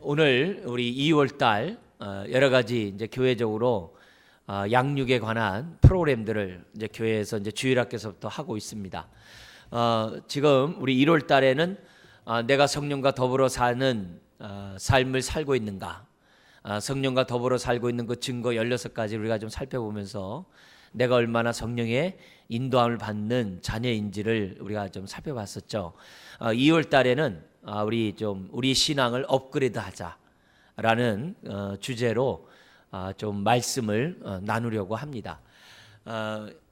오늘 우리 2월 달 여러 가지 이제 교회적으로 양육에 관한 프로그램들을 이제 교회에서 이제 주일학교에서부터 하고 있습니다. 지금 우리 1월 달에는 내가 성령과 더불어 사는 삶을 살고 있는가, 성령과 더불어 살고 있는 그 증거 16가지 우리가 좀 살펴보면서 내가 얼마나 성령의 인도함을 받는 자녀인지를 우리가 좀 살펴봤었죠. 2월 달에는 우리 신앙을 업그레이드하자라는 주제로 좀 말씀을 나누려고 합니다.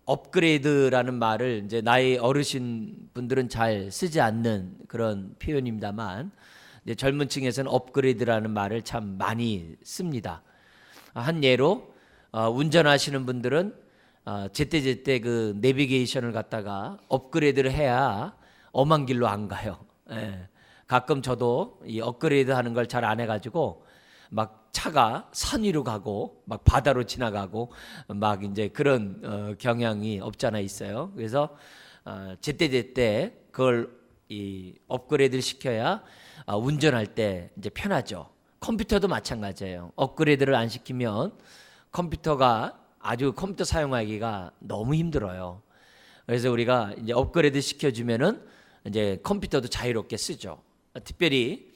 업그레이드라는 말을 이제 나이 어르신 분들은 잘 쓰지 않는 그런 표현입니다만, 이제 젊은 층에서는 업그레이드라는 말을 참 많이 씁니다. 한 예로 운전하시는 분들은 제때제때 그 내비게이션을 갖다가 업그레이드를 해야 엄한 길로 안 가요. 가끔 저도 이 업그레이드 하는 걸 잘 안 해가지고 막 차가 산 위로 가고 막 바다로 지나가고 막 이제 그런 경향이 없잖아 있어요. 그래서 제때제때 그걸 이 업그레이드를 시켜야 운전할 때 이제 편하죠. 컴퓨터도 마찬가지예요. 업그레이드를 안 시키면 컴퓨터 사용하기가 너무 힘들어요. 그래서 우리가 이제 업그레이드 시켜주면은 이제 컴퓨터도 자유롭게 쓰죠. 특별히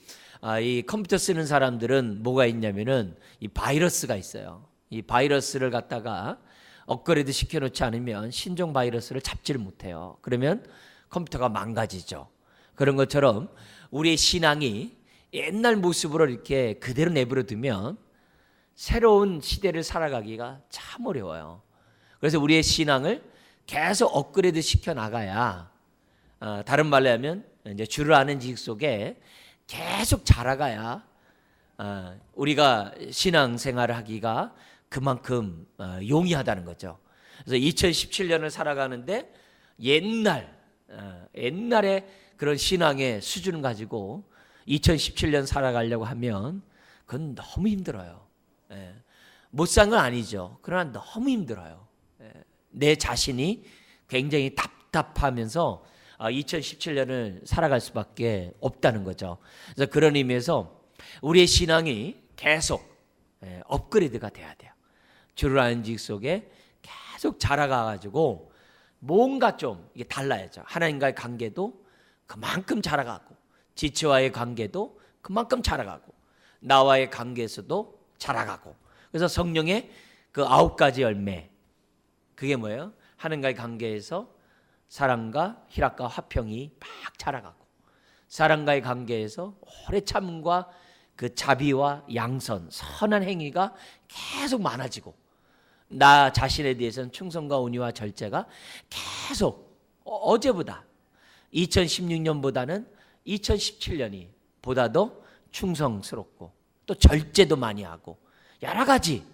이 컴퓨터 쓰는 사람들은 뭐가 있냐면은 이 바이러스가 있어요. 이 바이러스를 갖다가 업그레이드 시켜놓지 않으면 신종 바이러스를 잡지를 못해요. 그러면 컴퓨터가 망가지죠. 그런 것처럼 우리의 신앙이 옛날 모습으로 이렇게 그대로 내버려 두면 새로운 시대를 살아가기가 참 어려워요. 그래서 우리의 신앙을 계속 업그레이드 시켜 나가야, 다른 말로 하면 이제 주를 아는 지식 속에 계속 자라가야 우리가 신앙생활을 하기가 그만큼 용이하다는 거죠. 그래서 2017년을 살아가는데 옛날에 그런 신앙의 수준을 가지고 2017년 살아가려고 하면 그건 너무 힘들어요. 못 산 건 아니죠. 그러나 너무 힘들어요. 내 자신이 굉장히 답답하면서 2017년을 살아갈 수밖에 없다는 거죠. 그래서 그런 의미에서 우리의 신앙이 계속 업그레이드가 돼야 돼요. 주를 아는 지식 속에 계속 자라가가지고 뭔가 좀 이게 달라야죠. 하나님과의 관계도 그만큼 자라가고, 지체와의 관계도 그만큼 자라가고, 나와의 관계에서도 자라가고. 그래서 성령의 그 9가지 열매, 그게 뭐예요? 하나님과의 관계에서 사랑과 희락과 화평이 막 자라가고, 사랑과의 관계에서 오래 참음과 그 자비와 양선, 선한 행위가 계속 많아지고, 나 자신에 대해서는 충성과 온유와 절제가 계속 어제보다 2016년보다는 2017년이 보다도 충성스럽고 또 절제도 많이 하고 여러 가지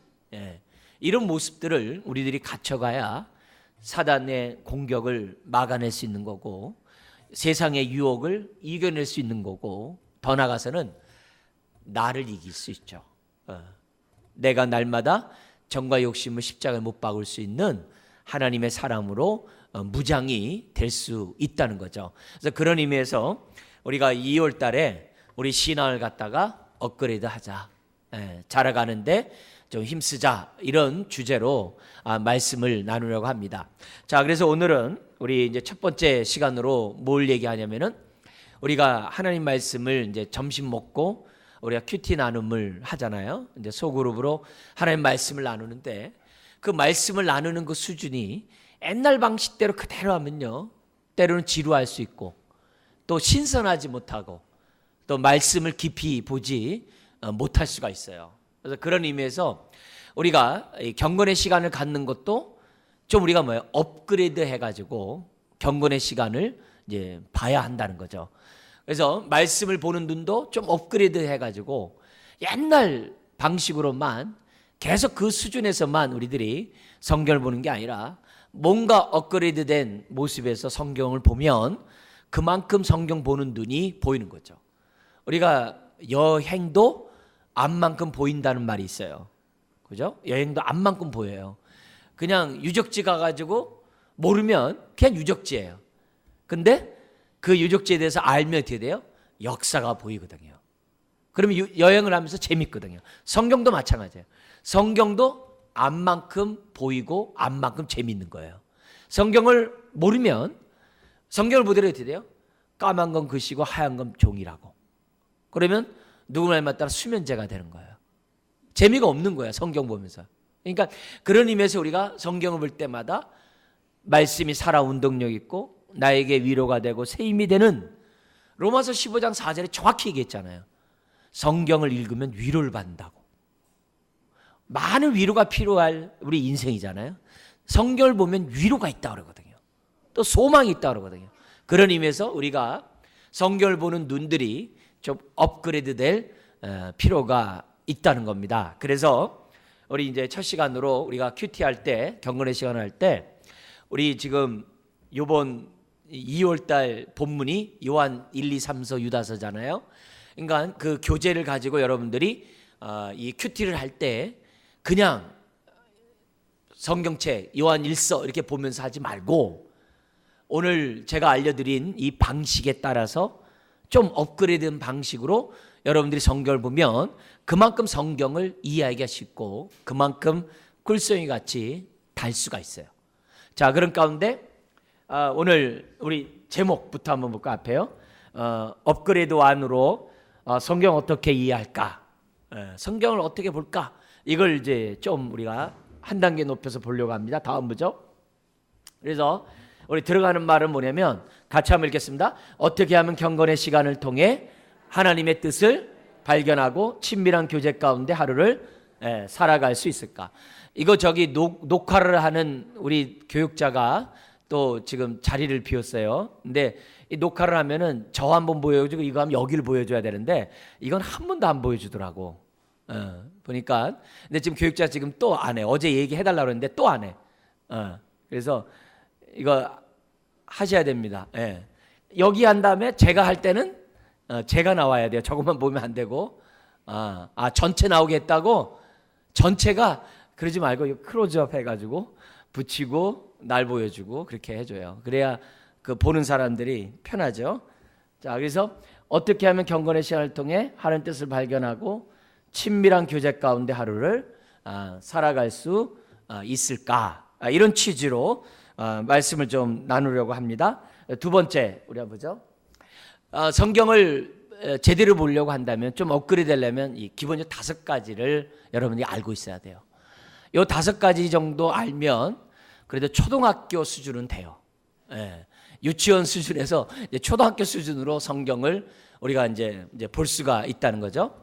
이런 모습들을 우리들이 갖춰가야 사단의 공격을 막아낼 수 있는 거고, 세상의 유혹을 이겨낼 수 있는 거고, 더 나아가서는 나를 이길 수 있죠. 내가 날마다 정과 욕심을 십자가에 못 박을 수 있는 하나님의 사람으로 무장이 될 수 있다는 거죠. 그래서 그런 의미에서 우리가 2월 달에 우리 신앙을 갖다가 업그레이드 하자, 자라가는데 좀 힘쓰자, 이런 주제로 말씀을 나누려고 합니다. 자, 그래서 오늘은 우리 이제 첫 번째 시간으로 뭘 얘기하냐면은, 우리가 하나님 말씀을 이제 점심 먹고 우리가 큐티 나눔을 하잖아요. 이제 소그룹으로 하나님 말씀을 나누는데, 그 말씀을 나누는 그 수준이 옛날 방식대로 그대로 하면요, 때로는 지루할 수 있고 또 신선하지 못하고 또 말씀을 깊이 보지 못할 수가 있어요. 그래서 그런 의미에서 우리가 경건의 시간을 갖는 것도 좀 우리가 업그레이드 해가지고 경건의 시간을 이제 봐야 한다는 거죠. 그래서 말씀을 보는 눈도 좀 업그레이드 해가지고 옛날 방식으로만 계속 그 수준에서만 우리들이 성경을 보는 게 아니라 뭔가 업그레이드된 모습에서 성경을 보면 그만큼 성경 보는 눈이 보이는 거죠. 우리가 여행도 앞만큼 보인다는 말이 있어요. 그죠? 여행도 앞만큼 보여요. 그냥 유적지 가가지고 모르면 그냥 유적지예요. 근데 그 유적지에 대해서 알면 어떻게 돼요? 역사가 보이거든요. 그러면 여행을 하면서 재밌거든요. 성경도 마찬가지예요. 성경도 앞만큼 보이고 앞만큼 재밌는 거예요. 성경을 모르면 성경을 보더라도 어떻게 돼요? 까만 건 글씨고 하얀 건 종이라고. 그러면 누구 말만 따라 수면제가 되는 거예요. 재미가 없는 거예요. 성경 보면서. 그러니까 그런 의미에서 우리가 성경을 볼 때마다 말씀이 살아 운동력 있고 나에게 위로가 되고 새 힘이 되는 로마서 15장 4절에 정확히 얘기했잖아요. 성경을 읽으면 위로를 받는다고. 많은 위로가 필요할 우리 인생이잖아요. 성경을 보면 위로가 있다고 그러거든요. 또 소망이 있다고 그러거든요. 그런 의미에서 우리가 성경을 보는 눈들이 좀 업그레이드 될 필요가 있다는 겁니다. 그래서 우리 이제 첫 시간으로 우리가 큐티 할 때, 경건의 시간을 할 때 우리 지금 요번 2월 달 본문이 요한 1, 2, 3서 유다서잖아요. 그러니까 그 교재를 가지고 여러분들이 이 큐티를 할 때 그냥 성경책 요한 1서 이렇게 보면서 하지 말고 오늘 제가 알려드린 이 방식에 따라서 좀 업그레이드된 방식으로 여러분들이 성경을 보면 그만큼 성경을 이해하기가 쉽고 그만큼 꿀송이 같이 달 수가 있어요. 자, 그런 가운데 오늘 우리 제목부터 한번 볼까 앞에요. 업그레이드 1으로 성경 어떻게 이해할까? 성경을 어떻게 볼까? 이걸 이제 좀 우리가 한 단계 높여서 보려고 합니다. 다음 보죠. 그래서 우리 들어가는 말은 뭐냐면 같이 한번 읽겠습니다. 어떻게 하면 경건의 시간을 통해 하나님의 뜻을 발견하고 친밀한 교제 가운데 하루를 살아갈 수 있을까? 이거 저기 녹화를 하는 우리 교육자가 또 지금 자리를 비웠어요. 근데 이 녹화를 하면은 저 한번 보여주고 이거 하면 여기를 보여줘야 되는데 이건 한 번도 안 보여주더라고. 보니까. 근데 지금 교육자 지금 또 안 해. 어제 얘기해달라고 했는데 또 안 해. 그래서 이거 하셔야 됩니다. 여기 한 다음에 제가 할 때는 제가 나와야 돼요. 저것만 보면 안 되고. 전체 나오게 했다고? 전체가 그러지 말고 클로즈업 해가지고 붙이고 날 보여주고 그렇게 해줘요. 그래야 그 보는 사람들이 편하죠. 자, 그래서 어떻게 하면 경건의 시간을 통해 하나님 뜻을 발견하고 친밀한 교제 가운데 하루를 살아갈 수 있을까? 이런 취지로 말씀을 좀 나누려고 합니다. 두 번째 우리 한번 보죠. 성경을 제대로 보려고 한다면 좀 업그레이드 되려면 이 기본적으로 5가지를 여러분이 알고 있어야 돼요. 이 5가지 정도 알면 그래도 초등학교 수준은 돼요. 유치원 수준에서 이제 초등학교 수준으로 성경을 우리가 이제 볼 수가 있다는 거죠.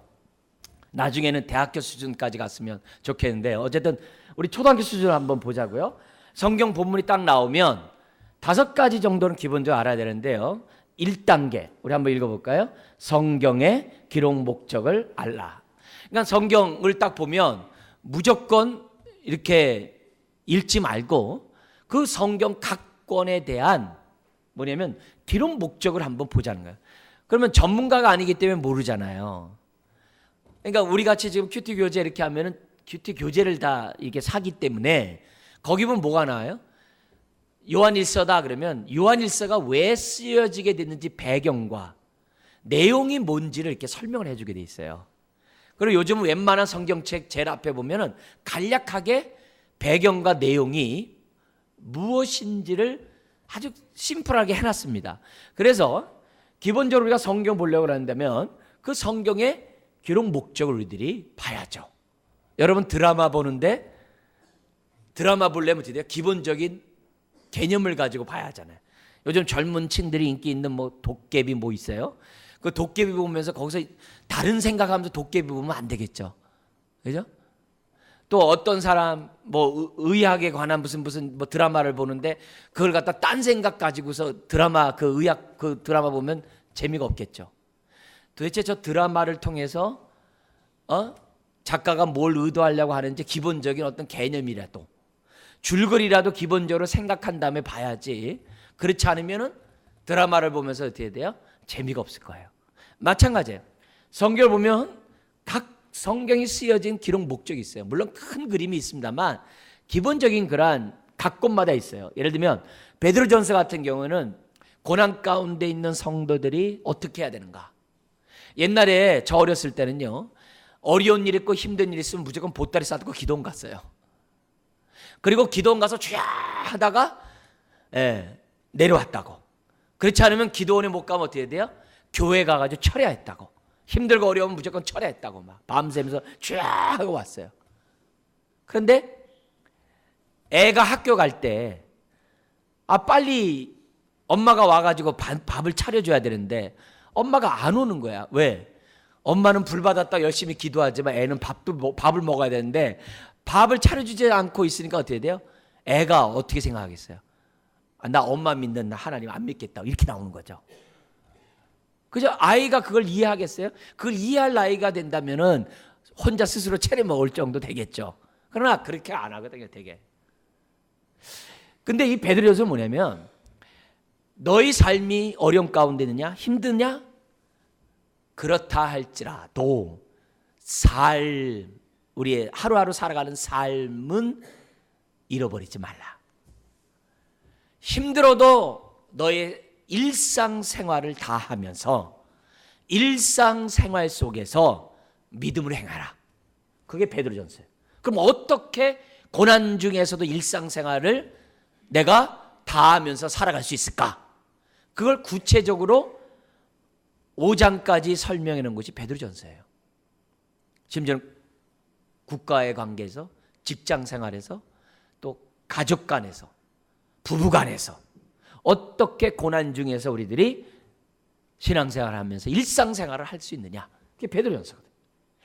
나중에는 대학교 수준까지 갔으면 좋겠는데 어쨌든 우리 초등학교 수준을 한번 보자고요. 성경 본문이 딱 나오면 5가지 정도는 기본적으로 알아야 되는데요. 1단계 우리 한번 읽어볼까요? 성경의 기록 목적을 알라. 그러니까 성경을 딱 보면 무조건 이렇게 읽지 말고 그 성경 각 권에 대한 뭐냐면 기록 목적을 한번 보자는 거예요. 그러면 전문가가 아니기 때문에 모르잖아요. 그러니까 우리 같이 지금 큐티 교재 이렇게 하면은 큐티 교재를 다 이렇게 사기 때문에 거기 보면 뭐가 나와요? 요한일서다 그러면 요한일서가 왜 쓰여지게 됐는지 배경과 내용이 뭔지를 이렇게 설명을 해주게 돼 있어요. 그리고 요즘 웬만한 성경책 제일 앞에 보면은 간략하게 배경과 내용이 무엇인지를 아주 심플하게 해놨습니다. 그래서 기본적으로 우리가 성경 보려고 한다면 그 성경의 기록 목적을 우리들이 봐야죠. 여러분 드라마 보는데 드라마 보려면 어떻게 돼요? 기본적인 개념을 가지고 봐야 하잖아요. 요즘 젊은 층들이 인기 있는 뭐 도깨비 뭐 있어요? 그 도깨비 보면서 거기서 다른 생각하면서 도깨비 보면 안 되겠죠. 그죠? 또 어떤 사람 뭐 의학에 관한 무슨 뭐 드라마를 보는데 그걸 갖다 딴 생각 가지고서 드라마 그 의학 그 드라마 보면 재미가 없겠죠. 도대체 저 드라마를 통해서 작가가 뭘 의도하려고 하는지 기본적인 어떤 개념이라도 줄거리라도 기본적으로 생각한 다음에 봐야지. 그렇지 않으면은 드라마를 보면서 어떻게 돼요? 재미가 없을 거예요. 마찬가지예요. 성경을 보면 각 성경이 쓰여진 기록 목적이 있어요. 물론 큰 그림이 있습니다만 기본적인 그러한 각 곳마다 있어요. 예를 들면 베드로전서 같은 경우는 고난 가운데 있는 성도들이 어떻게 해야 되는가? 옛날에 저 어렸을 때는요, 어려운 일 있고 힘든 일 있으면 무조건 보따리 싸들고 기도원 갔어요. 그리고 기도원 가서 쫙 하다가 내려왔다고. 그렇지 않으면 기도원에 못 가면 어떻게 돼요? 교회 가가지고 철야했다고. 힘들고 어려우면 무조건 철야했다고 막 밤새면서 쫙 하고 왔어요. 그런데 애가 학교 갈 때 빨리 엄마가 와가지고 밥을 차려줘야 되는데 엄마가 안 오는 거야. 왜? 엄마는 불 받았다 열심히 기도하지만 애는 밥을 먹어야 되는데 밥을 차려주지 않고 있으니까 어떻게 돼요? 애가 어떻게 생각하겠어요? 나 엄마 믿는 하나님 안 믿겠다 이렇게 나오는 거죠. 그죠? 아이가 그걸 이해하겠어요? 그걸 이해할 나이가 된다면은 혼자 스스로 차려 먹을 정도 되겠죠. 그러나 그렇게 안 하거든요, 되게. 근데 이 베드로전서는 뭐냐면 너희 삶이 어려움 가운데 있느냐? 힘드냐? 그렇다 할지라도 우리의 하루하루 살아가는 삶은 잃어버리지 말라. 힘들어도 너의 일상생활을 다 하면서 일상생활 속에서 믿음으로 행하라. 그게 베드로전서예요. 그럼 어떻게 고난 중에서도 일상생활을 내가 다 하면서 살아갈 수 있을까? 그걸 구체적으로 5장까지 설명해 놓은 것이 베드로전서예요. 심지어 국가의 관계에서, 직장 생활에서, 또 가족 간에서, 부부 간에서 어떻게 고난 중에서 우리들이 신앙생활을 하면서 일상생활을 할 수 있느냐. 그게 베드로전서거든요.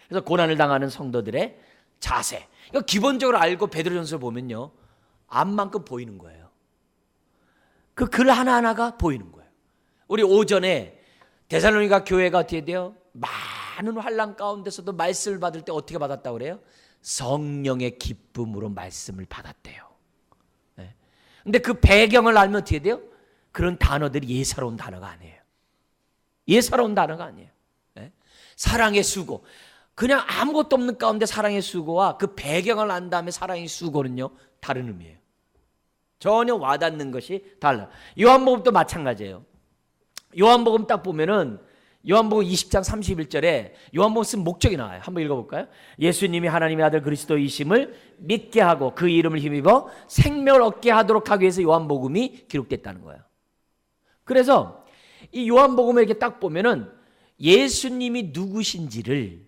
그래서 고난을 당하는 성도들의 자세. 이거 기본적으로 알고 베드로전서를 보면요, 앞만큼 보이는 거예요. 그 글 하나하나가 보이는 거예요. 우리 오전에 데살로니가 교회가 어떻게 돼요? 많은 환난 가운데서도 말씀을 받을 때 어떻게 받았다고 그래요? 성령의 기쁨으로 말씀을 받았대요. 네. 근데 그 배경을 알면 어떻게 돼요? 그런 단어들이 예사로운 단어가 아니에요. 예사로운 단어가 아니에요. 네. 사랑의 수고. 그냥 아무것도 없는 가운데 사랑의 수고와 그 배경을 안 다음에 사랑의 수고는요, 다른 의미예요. 전혀 와닿는 것이 달라요. 요한복음도 마찬가지예요. 요한복음 딱 보면은 요한복음 20장 31절에 요한복음 쓴 목적이 나와요. 한번 읽어볼까요? 예수님이 하나님의 아들 그리스도이심을 믿게 하고 그 이름을 힘입어 생명을 얻게 하도록 하기 위해서 요한복음이 기록됐다는 거예요. 그래서 이 요한복음을 이렇게 딱 보면은 예수님이 누구신지를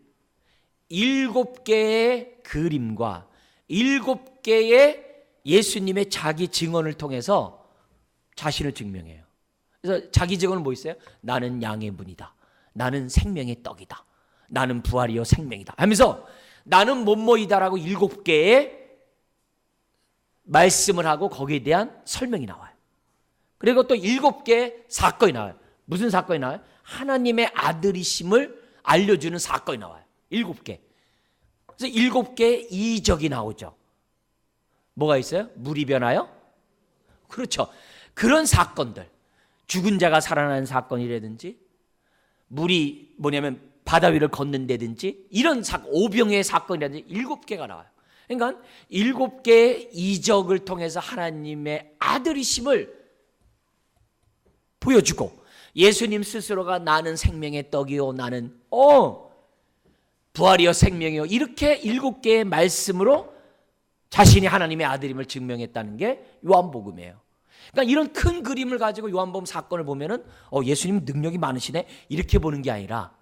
7개의 그림과 7개의 예수님의 자기 증언을 통해서 자신을 증명해요. 그래서 자기 증언은 뭐 있어요? 나는 양의 문이다. 나는 생명의 떡이다. 나는 부활이요 생명이다. 하면서 나는 뭐뭐이다라고 7개의 말씀을 하고 거기에 대한 설명이 나와요. 그리고 또 7개의 사건이 나와요. 무슨 사건이 나와요? 하나님의 아들이심을 알려주는 사건이 나와요. 7개. 그래서 7개의 이적이 나오죠. 뭐가 있어요? 물이 변하여? 그렇죠. 그런 사건들. 죽은 자가 살아나는 사건이라든지, 물이 뭐냐면 바다 위를 걷는다든지, 이런 오병의 사건이라든지 7개가 나와요. 그러니까 7개의 이적을 통해서 하나님의 아들이심을 보여주고, 예수님 스스로가 나는 생명의 떡이요, 나는 부활이요 생명이요, 이렇게 7개의 말씀으로 자신이 하나님의 아들임을 증명했다는 게 요한복음이에요. 그러니까 이런 큰 그림을 가지고 요한복음 사건을 보면은 예수님 능력이 많으시네 이렇게 보는 게 아니라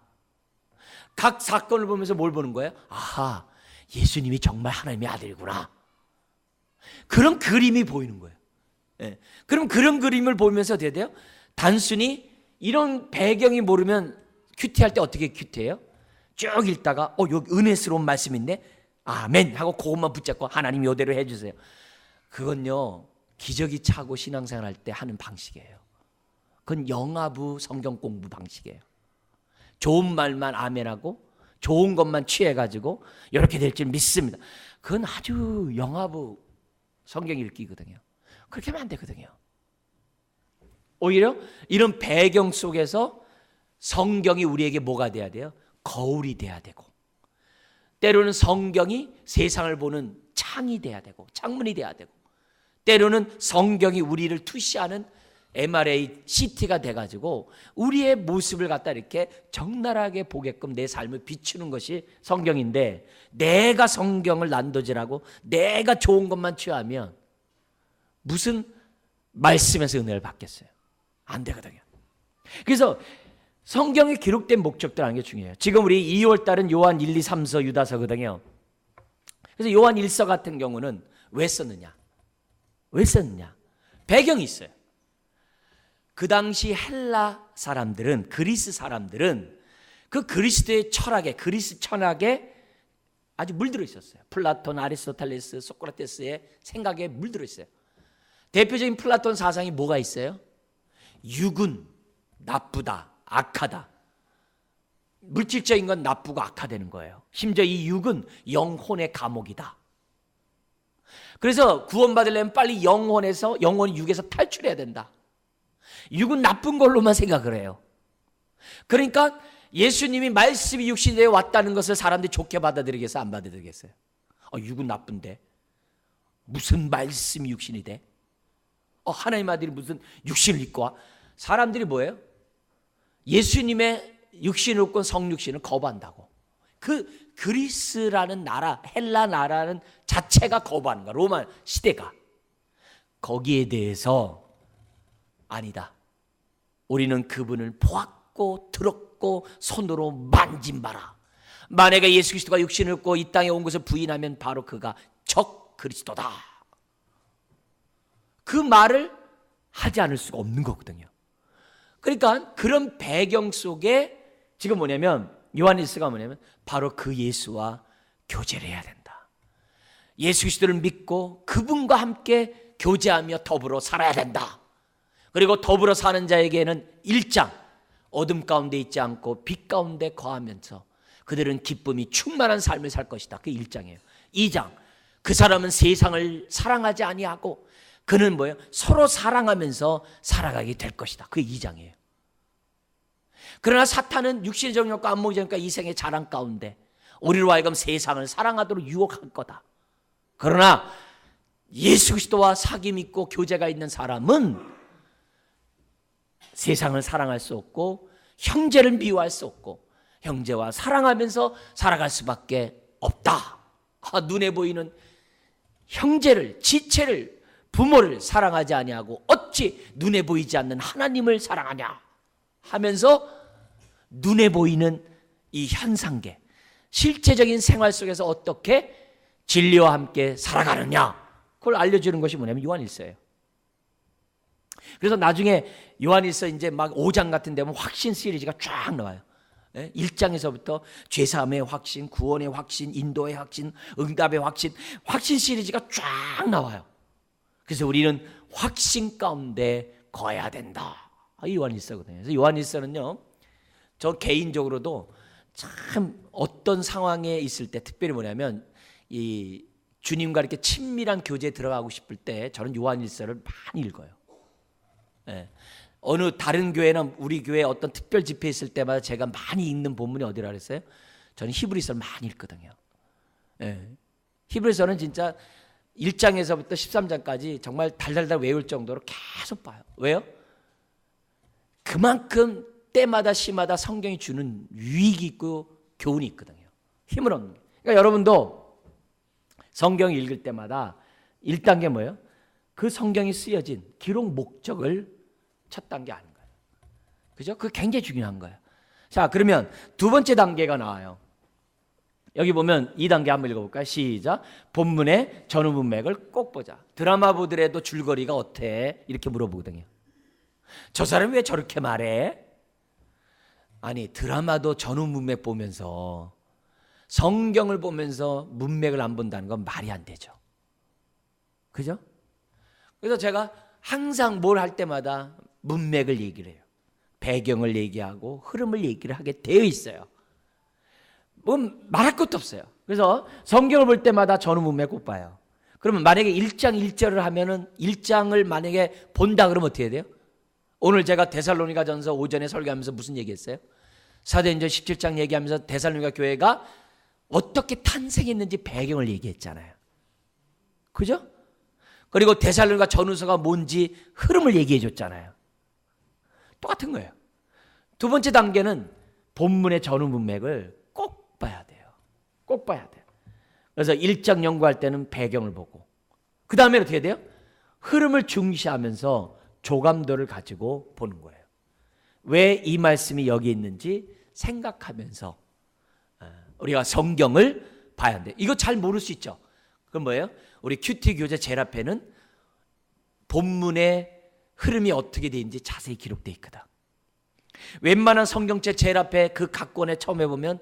각 사건을 보면서 뭘 보는 거예요? 아하, 예수님이 정말 하나님의 아들이구나. 그런 그림이 보이는 거예요. 네. 그럼 그런 그림을 보면서 어떻게 돼요? 단순히 이런 배경이 모르면 큐티할 때 어떻게 큐티해요? 쭉 읽다가 여기 은혜스러운 말씀인데 아멘 하고 그것만 붙잡고 하나님 이대로 해주세요. 그건요, 기저귀 차고 신앙생활 할 때 하는 방식이에요. 그건 영아부 성경 공부 방식이에요. 좋은 말만 아멘하고 좋은 것만 취해가지고 이렇게 될 줄 믿습니다. 그건 아주 영아부 성경 읽기거든요. 그렇게 하면 안 되거든요. 오히려 이런 배경 속에서 성경이 우리에게 뭐가 돼야 돼요? 거울이 돼야 되고, 때로는 성경이 세상을 보는 창이 돼야 되고, 창문이 돼야 되고, 때로는 성경이 우리를 투시하는 MRA, CT가 돼가지고 우리의 모습을 갖다 이렇게 적나라하게 보게끔 내 삶을 비추는 것이 성경인데, 내가 성경을 난도질하고 내가 좋은 것만 취하면 무슨 말씀에서 은혜를 받겠어요? 안 되거든요. 그래서 성경에 기록된 목적들하는 게 중요해요. 지금 우리 2월 달은 요한 1, 2, 3서 유다서거든요. 그래서 요한 1서 같은 경우는 왜 썼느냐? 왜 썼느냐? 배경이 있어요. 그 당시 헬라 사람들은, 그리스 사람들은 그 그리스도의 철학에, 그리스 철학에 아주 물들어 있었어요. 플라톤, 아리스토텔레스, 소크라테스의 생각에 물들어 있어요. 대표적인 플라톤 사상이 뭐가 있어요? 육은 나쁘다, 악하다. 물질적인 건 나쁘고 악하다는 거예요. 심지어 이 육은 영혼의 감옥이다. 그래서 구원받으려면 빨리 영혼이 육에서 탈출해야 된다. 육은 나쁜 걸로만 생각을 해요. 그러니까 예수님이 말씀이 육신이 되어 왔다는 것을 사람들이 좋게 받아들이겠어요? 안 받아들이겠어요? 육은 나쁜데 무슨 말씀이 육신이 돼? 하나님 아들이 무슨 육신을 입고 와? 사람들이 뭐예요? 예수님의 육신을 입고 성육신을 거부한다고. 그 그리스라는 나라, 헬라 나라는 자체가 거부하는 거야. 로마 시대가. 거기에 대해서 아니다. 우리는 그분을 보았고 들었고 손으로 만진 바라. 만약에 예수 그리스도가 육신을 입고 이 땅에 온 것을 부인하면 바로 그가 적 그리스도다. 그 말을 하지 않을 수가 없는 거거든요. 그러니까 그런 배경 속에 지금 뭐냐면 요한일서가 뭐냐면 바로 그 예수와 교제를 해야 된다. 예수 그리스도를 믿고 그분과 함께 교제하며 더불어 살아야 된다. 그리고 더불어 사는 자에게는 1장, 어둠 가운데 있지 않고 빛 가운데 거하면서 그들은 기쁨이 충만한 삶을 살 것이다. 그게 1장이에요. 2장, 그 사람은 세상을 사랑하지 아니하고 그는 뭐예요? 서로 사랑하면서 살아가게 될 것이다. 그게 2장이에요. 그러나 사탄은 육신의 정욕과 안목의 정욕과 이생의 자랑 가운데 우리로 하여금 세상을 사랑하도록 유혹할 거다. 그러나 예수 그리스도와 사귐 있고 교제가 있는 사람은 세상을 사랑할 수 없고 형제를 미워할 수 없고 형제와 사랑하면서 살아갈 수밖에 없다. 눈에 보이는 형제를, 지체를, 부모를 사랑하지 아니하고 어찌 눈에 보이지 않는 하나님을 사랑하냐 하면서 눈에 보이는 이 현상계, 실제적인 생활 속에서 어떻게 진리와 함께 살아가느냐, 그걸 알려주는 것이 뭐냐면 요한일서예요. 그래서 나중에 요한일서 이제 막 5장 같은 데 보면 확신 시리즈가 쫙 나와요. 1장에서부터 죄사함의 확신, 구원의 확신, 인도의 확신, 응답의 확신, 확신 시리즈가 쫙 나와요. 그래서 우리는 확신 가운데 거해야 된다. 요한일서거든요. 그래서 요한일서는요, 저 개인적으로도 참 어떤 상황에 있을 때 특별히 뭐냐면 이 주님과 이렇게 친밀한 교제에 들어가고 싶을 때 저는 요한일서를 많이 읽어요. 어느 다른 교회나 우리 교회 어떤 특별 집회 있을 때마다 제가 많이 읽는 본문이 어디라 그랬어요? 저는 히브리서를 많이 읽거든요. 히브리서는 진짜 1장에서부터 13장까지 정말 달달달 외울 정도로 계속 봐요. 왜요? 그만큼 때마다 시마다 성경이 주는 유익이 있고 교훈이 있거든요. 힘을 얻는 게. 그러니까 여러분도 성경 읽을 때마다 1단계 뭐예요? 그 성경이 쓰여진 기록 목적을 첫 단계 아는 거예요. 그죠? 그게 굉장히 중요한 거예요. 자, 그러면 두 번째 단계가 나와요. 여기 보면 2단계 한번 읽어볼까요? 시작. 본문의 전후 문맥을 꼭 보자. 드라마 보더라도 줄거리가 어때? 이렇게 물어보거든요. 저 사람이 왜 저렇게 말해? 아니, 드라마도 전후 문맥 보면서 성경을 보면서 문맥을 안 본다는 건 말이 안 되죠. 그죠? 그래서 제가 항상 뭘 할 때마다 문맥을 얘기를 해요. 배경을 얘기하고 흐름을 얘기를 하게 되어 있어요. 뭐 말할 것도 없어요. 그래서 성경을 볼 때마다 전후 문맥 꼭 봐요. 그러면 만약에 1장 1절을 하면은 1장을 만약에 본다 그러면 어떻게 해야 돼요? 오늘 제가 데살로니가전서 오전에 설교하면서 무슨 얘기했어요? 사도행전 17장 얘기하면서 데살로니가 교회가 어떻게 탄생했는지 배경을 얘기했잖아요. 그죠? 그리고 데살로니가 전후서가 뭔지 흐름을 얘기해 줬잖아요. 똑같은 거예요. 두 번째 단계는 본문의 전후 문맥을 꼭 봐야 돼요. 꼭 봐야 돼요. 그래서 1장 연구할 때는 배경을 보고, 그 다음에 어떻게 돼요? 흐름을 중시하면서 조감도를 가지고 보는 거예요. 왜 이 말씀이 여기 있는지 생각하면서 우리가 성경을 봐야 한대. 이거 잘 모를 수 있죠. 그건 뭐예요? 우리 큐티 교재 제일 앞에는 본문의 흐름이 어떻게 되는지 자세히 기록되어 있거든. 웬만한 성경책 제일 앞에 그 각 권에 처음에 보면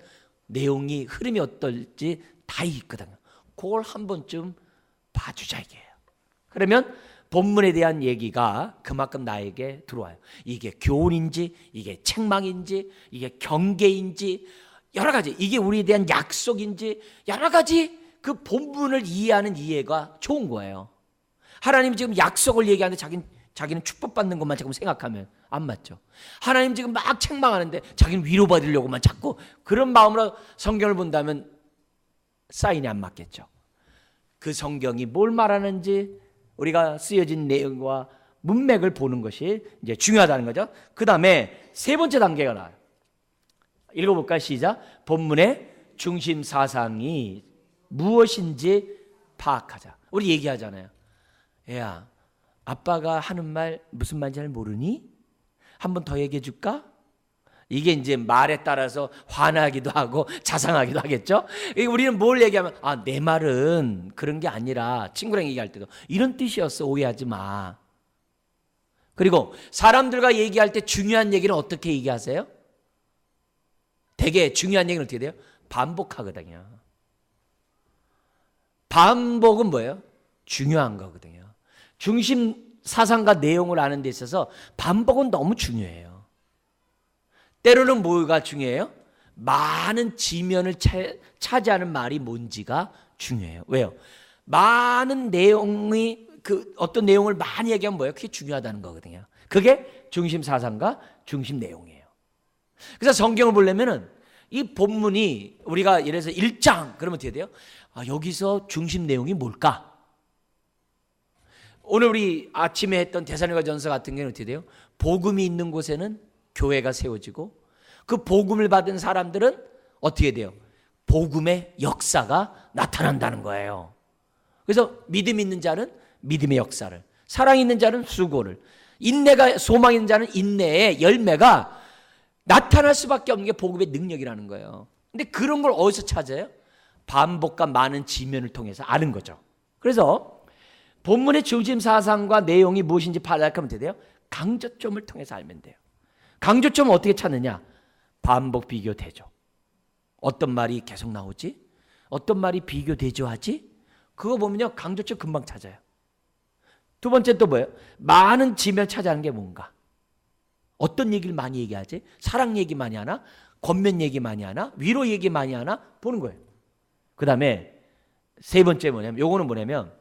내용이 흐름이 어떨지 다 있거든요. 그걸 한 번쯤 봐주자 이게요. 그러면 본문에 대한 얘기가 그만큼 나에게 들어와요. 이게 교훈인지, 이게 책망인지, 이게 경계인지, 여러 가지, 이게 우리에 대한 약속인지, 여러 가지 그 본문을 이해하는 이해가 좋은 거예요. 하나님이 지금 약속을 얘기하는데 자기는 축복받는 것만 자꾸 생각하면 안 맞죠. 하나님 지금 막 책망하는데 자기는 위로받으려고만 자꾸 그런 마음으로 성경을 본다면 사인이 안 맞겠죠. 그 성경이 뭘 말하는지 우리가 쓰여진 내용과 문맥을 보는 것이 이제 중요하다는 거죠. 그 다음에 세 번째 단계가 나와요. 읽어볼까요? 시작. 본문의 중심 사상이 무엇인지 파악하자. 우리 얘기하잖아요. 애야, 아빠가 하는 말 무슨 말인지 잘 모르니? 한 번 더 얘기해 줄까? 이게 이제 말에 따라서 화나기도 하고 자상하기도 하겠죠. 우리는 뭘 얘기하면 내 말은 그런 게 아니라, 친구랑 얘기할 때도 이런 뜻이었어, 오해하지 마. 그리고 사람들과 얘기할 때 중요한 얘기는 어떻게 얘기하세요? 되게 중요한 얘기는 어떻게 돼요? 반복하거든요. 반복은 뭐예요? 중요한 거거든요. 중심 사상과 내용을 아는 데 있어서 반복은 너무 중요해요. 때로는 뭐가 중요해요? 많은 지면을 차지하는 말이 뭔지가 중요해요. 왜요? 많은 내용이 어떤 내용을 많이 얘기하면 뭐예요? 그게 중요하다는 거거든요. 그게 중심 사상과 중심 내용이에요. 그래서 성경을 보려면은 이 본문이 우리가 예를 들어서 1장 그러면 어떻게 돼요? 여기서 중심 내용이 뭘까? 오늘 우리 아침에 했던 데살로니가전서 같은 경우는 어떻게 돼요? 복음이 있는 곳에는 교회가 세워지고 그 복음을 받은 사람들은 어떻게 돼요? 복음의 역사가 나타난다는 거예요. 그래서 믿음 있는 자는 믿음의 역사를, 사랑 있는 자는 수고를, 인내가 소망 있는 자는 인내의 열매가 나타날 수밖에 없는 게 복음의 능력이라는 거예요. 근데 그런 걸 어디서 찾아요? 반복과 많은 지면을 통해서 아는 거죠. 그래서 본문의 중심 사상과 내용이 무엇인지 파악하면 어떻게 돼요? 강조점을 통해서 알면 돼요. 강조점은 어떻게 찾느냐? 반복, 비교, 대조. 어떤 말이 계속 나오지? 어떤 말이 비교, 대조하지? 그거 보면요, 강조점 금방 찾아요. 두 번째 또 뭐예요? 많은 지면을 찾아하는 게 뭔가? 어떤 얘기를 많이 얘기하지? 사랑 얘기 많이 하나? 권면 얘기 많이 하나? 위로 얘기 많이 하나? 보는 거예요. 그 다음에 세 번째 뭐냐면, 요거는 뭐냐면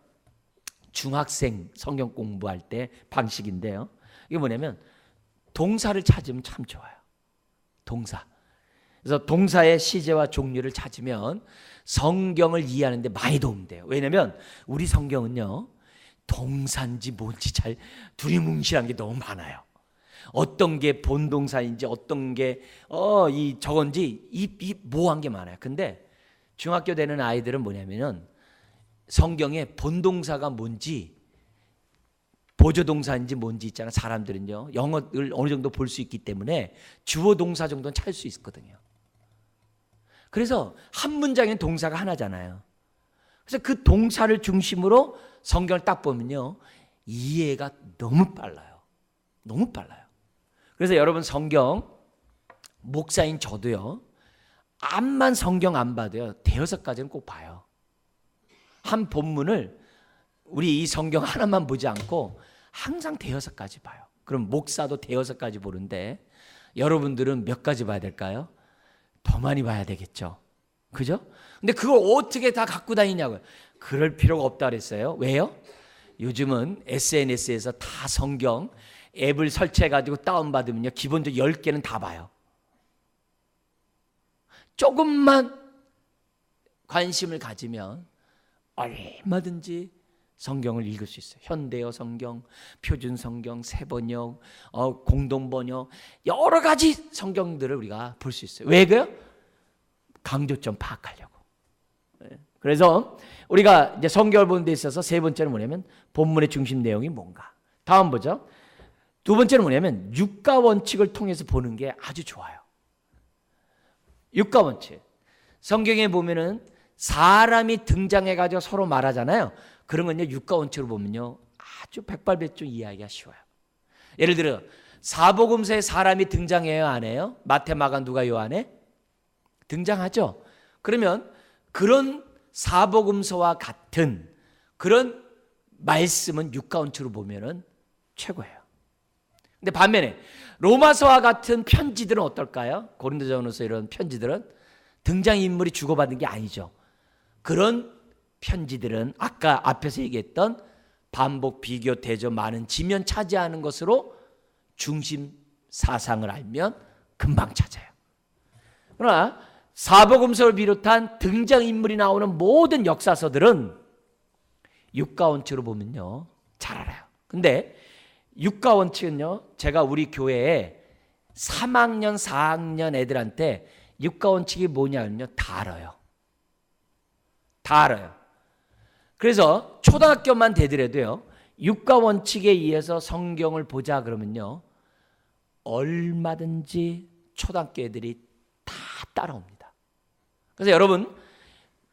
중학생 성경 공부할 때 방식인데요. 이게 뭐냐면 동사를 찾으면 참 좋아요. 동사. 그래서 동사의 시제와 종류를 찾으면 성경을 이해하는 데 많이 도움돼요. 왜냐하면 우리 성경은요, 동사인지 뭔지 잘 두리뭉실한 게 너무 많아요. 어떤 게 본동사인지 어떤 게 저건지 이 모호한 게 많아요. 근데 중학교 되는 아이들은 뭐냐면은 성경에 본동사가 뭔지 보조동사인지 뭔지 있잖아. 사람들은요, 영어를 어느 정도 볼 수 있기 때문에 주어 동사 정도는 찾을 수 있거든요. 그래서 한 문장에 동사가 하나잖아요. 그래서 그 동사를 중심으로 성경을 딱 보면요, 이해가 너무 빨라요. 너무 빨라요. 그래서 여러분, 성경 목사인 저도요, 암만 성경 안 봐도요, 대여섯 가지는 꼭 봐요. 한 본문을 우리 이 성경 하나만 보지 않고 항상 대여섯 가지 봐요. 그럼 목사도 대여섯 가지 보는데 여러분들은 몇 가지 봐야 될까요? 더 많이 봐야 되겠죠. 그죠? 근데 그걸 어떻게 다 갖고 다니냐고요. 그럴 필요가 없다 그랬어요. 왜요? 요즘은 SNS에서 다 성경 앱을 설치해가지고 다운받으면요, 기본적으로 10개는 다 봐요. 조금만 관심을 가지면 얼마든지 성경을 읽을 수 있어요. 현대어 성경, 표준 성경, 새번역, 공동번역, 여러 가지 성경들을 우리가 볼 수 있어요. 왜 그래요? 강조점 파악하려고. 그래서 우리가 이제 성경을 보는 데 있어서 세 번째는 뭐냐면 본문의 중심 내용이 뭔가. 다음 보죠. 두 번째는 뭐냐면 육가 원칙을 통해서 보는 게 아주 좋아요. 육가 원칙. 성경에 보면은 사람이 등장해가지고 서로 말하잖아요. 그런 건요, 육가 원칙으로 보면요, 아주 백발백중 이해하기가 쉬워요. 예를 들어, 사복음서에 사람이 등장해요, 안 해요? 마태, 마가, 누가, 요한에? 등장하죠. 그러면 그런 사복음서와 같은 그런 말씀은 육가 원칙으로 보면은 최고예요. 근데 반면에 로마서와 같은 편지들은 어떨까요? 고린도전서 이런 편지들은 등장인물이 주고받는 게 아니죠. 그런 편지들은 아까 앞에서 얘기했던 반복, 비교, 대조, 많은, 지면 차지하는 것으로 중심 사상을 알면 금방 찾아요. 그러나 사복음서를 비롯한 등장인물이 나오는 모든 역사서들은 육가 원칙으로 보면요, 잘 알아요. 근데 육가 원칙은요, 제가 우리 교회에 3학년, 4학년 애들한테 육가 원칙이 뭐냐면요, 다 알아요. 다 알아요. 그래서 초등학교만 되더라도요, 육가 원칙에 의해서 성경을 보자 그러면요, 얼마든지 초등학교 애들이 다 따라옵니다. 그래서 여러분,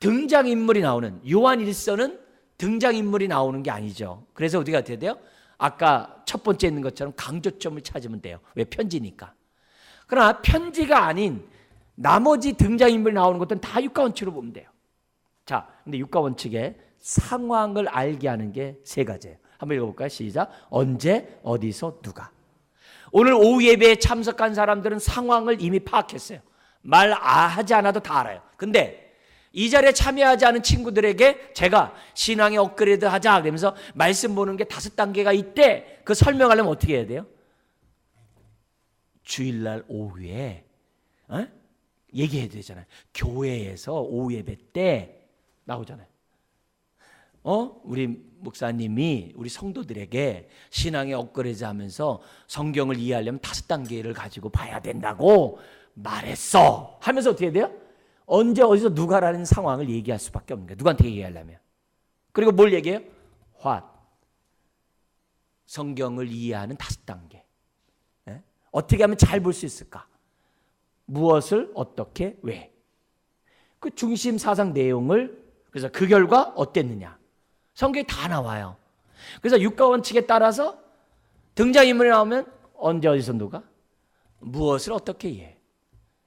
등장인물이 나오는, 요한 1서는 등장인물이 나오는 게 아니죠. 그래서 우리가 어떻게 돼요? 아까 첫 번째 있는 것처럼 강조점을 찾으면 돼요. 왜? 편지니까. 그러나 편지가 아닌 나머지 등장인물이 나오는 것들은 다 육가 원칙으로 보면 돼요. 자, 근데 육가 원칙의 상황을 알게 하는 게 세 가지예요. 한번 읽어볼까요? 시작. 언제, 어디서, 누가. 오늘 오후 예배에 참석한 사람들은 상황을 이미 파악했어요. 말하지 않아도 다 알아요. 근데 이 자리에 참여하지 않은 친구들에게 제가 신앙의 업그레이드 하자 그러면서 말씀 보는 게 5단계가 있대. 그 설명하려면 어떻게 해야 돼요? 주일날 오후에 얘기해야 되잖아요. 교회에서 오후 예배 때 나오잖아요. 우리 목사님이 우리 성도들에게 신앙의 업그레이드 하면서 성경을 이해하려면 5단계를 가지고 봐야 된다고 말했어 하면서 어떻게 해야 돼요? 언제 어디서 누가라는 상황을 얘기할 수밖에 없는 거예요. 누구한테 얘기하려면. 그리고 뭘 얘기해요? What. 성경을 이해하는 5단계. 어떻게 하면 잘 볼 수 있을까? 무엇을 어떻게 왜. 그 중심 사상 내용을, 그래서 그 결과 어땠느냐. 성경에 다 나와요. 그래서 육가 원칙에 따라서 등장인물이 나오면 언제 어디서 누가 무엇을 어떻게 이해.